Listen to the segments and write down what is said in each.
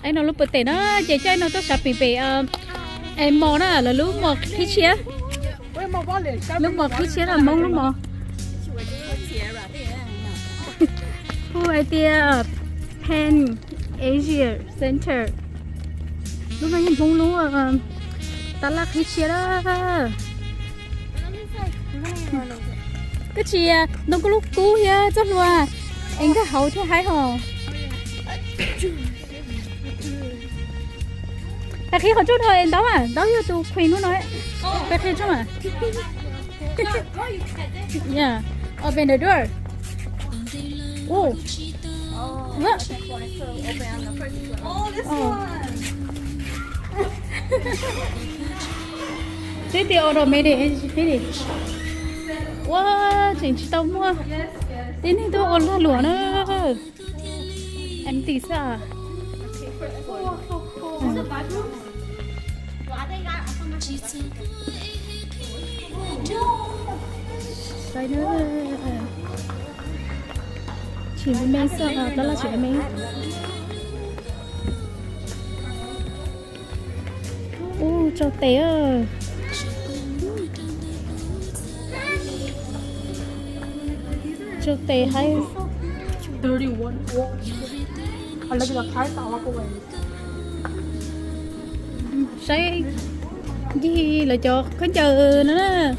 anh nó lúc bữa tết nó chơi chơi nó cho sạp bị em mò nó là lúc mò khi chia lúc mò khi chia là mông lúc mò who idea Pan Asia Center lúc này mông luôn ta là khi chia đó cái chị nó có lúc cú ya rất là anh cái hậu thế hay hò tại khi họ chút thôi em đó cho tôi khuyên nó nói cái khi chứ mà yeah open the door oh what thế thì ở đâu mấy đi thế đi wow chính tao mua thế này tôi ở là lúa nữa em tí sao đây nữa chỉ với mấy sao đó là chỉ với mấy ô cho té à cho té hay 31 anh lấy cái thái tạo qua cô vậy say gì là cho có chờ nữa đó.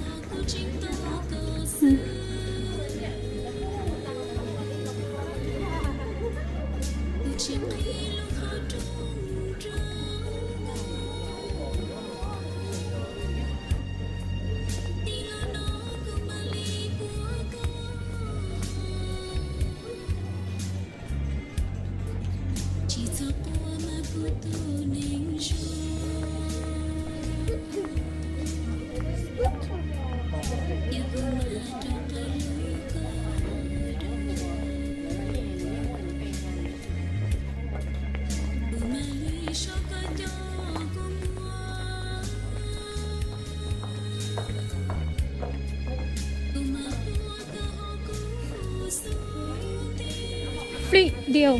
Free deal.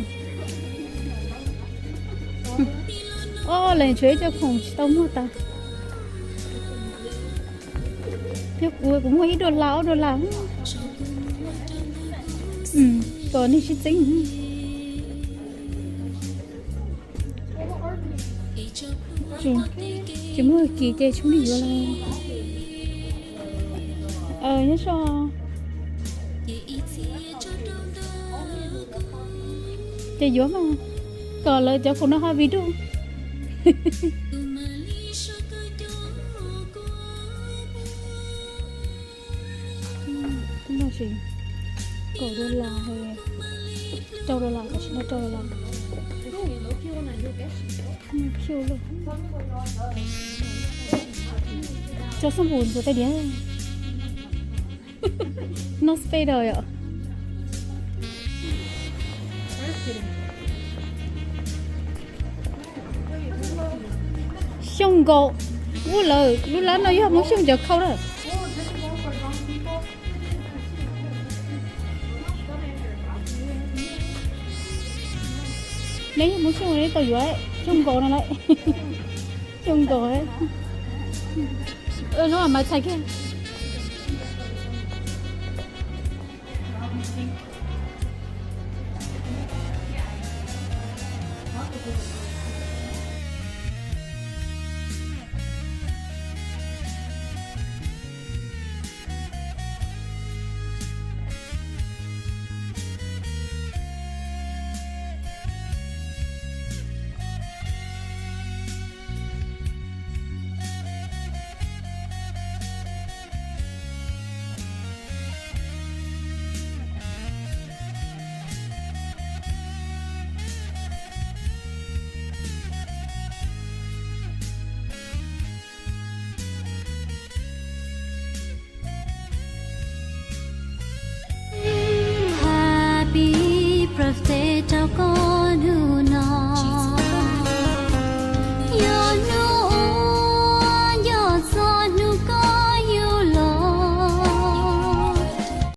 Ô, lên chuối cho phòng tao mua ta. Tiếc ui cũng mấy đồ lão. Còn đi tính. Chỉ mua kỳ chơi chúng đi vô là. Nhớ sao? Chơi dối mà còn là cho con nó hơi ví dụ nó gì cổ đô la hay châu đô la có nó châu đô la kêu luôn cho xong buồn rồi tay đĩa nó spay đời ạ xung gỗ vô lời lúc lá nó không muốn xung giờ khâu đó nếu muốn xung đấy tao dưới xung gỗ này lại xung gỗ ấy nó là máy thay kia